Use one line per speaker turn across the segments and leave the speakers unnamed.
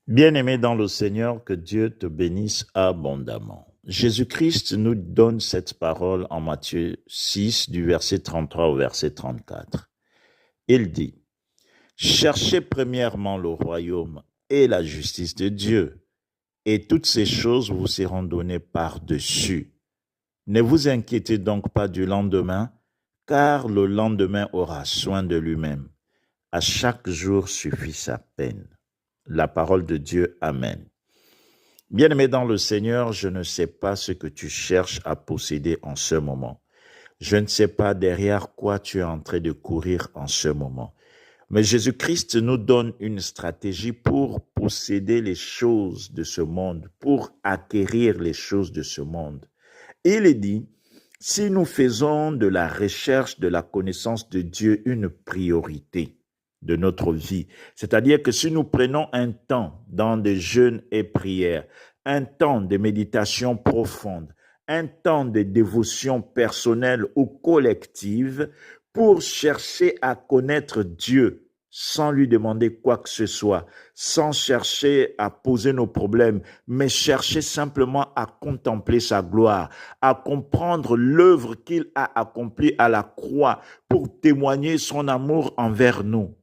Bien-aimé dans le Seigneur, que Dieu te bénisse abondamment. Jésus-Christ nous donne cette parole en Matthieu 6, du verset 33 au verset 34. Il dit, « Cherchez premièrement le royaume et la justice de Dieu, et toutes ces choses vous seront données par-dessus. Ne vous inquiétez donc pas du lendemain, car le lendemain aura soin de lui-même. À chaque jour suffit sa peine. » La parole de Dieu, Amen. Bien-aimé dans le Seigneur, je ne sais pas ce que tu cherches à posséder en ce moment. Je ne sais pas derrière quoi tu es en train de courir en ce moment. Mais Jésus-Christ nous donne une stratégie pour posséder les choses de ce monde, pour acquérir les choses de ce monde. Il est dit, si nous faisons de la recherche de la connaissance de Dieu une priorité de notre vie, c'est-à-dire que si nous prenons un temps dans des jeûnes et prières, un temps de méditation profonde, un temps de dévotion personnelle ou collective pour chercher à connaître Dieu, sans lui demander quoi que ce soit, sans chercher à poser nos problèmes, mais chercher simplement à contempler sa gloire, à comprendre l'œuvre qu'il a accomplie à la croix pour témoigner son amour envers nous,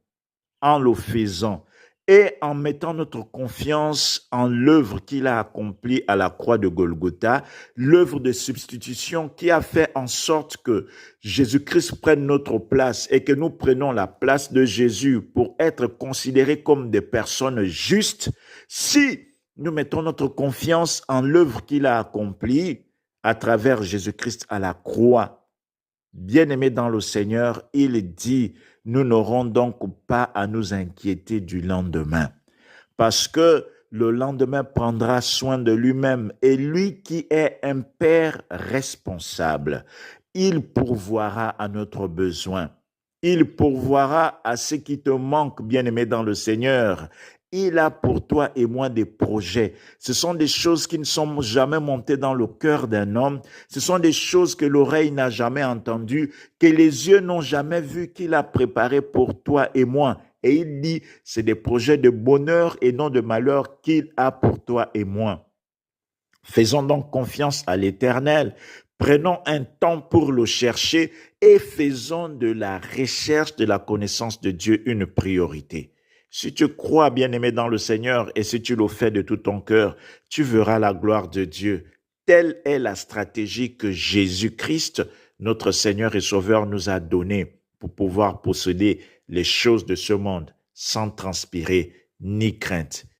en le faisant et en mettant notre confiance en l'œuvre qu'il a accomplie à la croix de Golgotha, l'œuvre de substitution qui a fait en sorte que Jésus-Christ prenne notre place et que nous prenions la place de Jésus pour être considérés comme des personnes justes. Si nous mettons notre confiance en l'œuvre qu'il a accomplie à travers Jésus-Christ à la croix, bien-aimés dans le Seigneur, il dit, nous n'aurons donc pas à nous inquiéter du lendemain, parce que le lendemain prendra soin de lui-même, et lui qui est un Père responsable, il pourvoira à notre besoin. Il pourvoira à ce qui te manque, bien-aimé dans le Seigneur. Il a pour toi et moi des projets. Ce sont des choses qui ne sont jamais montées dans le cœur d'un homme. Ce sont des choses que l'oreille n'a jamais entendues, que les yeux n'ont jamais vues, qu'il a préparées pour toi et moi. Et il dit, c'est des projets de bonheur et non de malheur qu'il a pour toi et moi. Faisons donc confiance à l'Éternel. Prenons un temps pour le chercher et faisons de la recherche de la connaissance de Dieu une priorité. Si tu crois, bien-aimé dans le Seigneur, et si tu le fais de tout ton cœur, tu verras la gloire de Dieu. Telle est la stratégie que Jésus-Christ, notre Seigneur et Sauveur, nous a donnée pour pouvoir posséder les choses de ce monde sans transpirer ni crainte.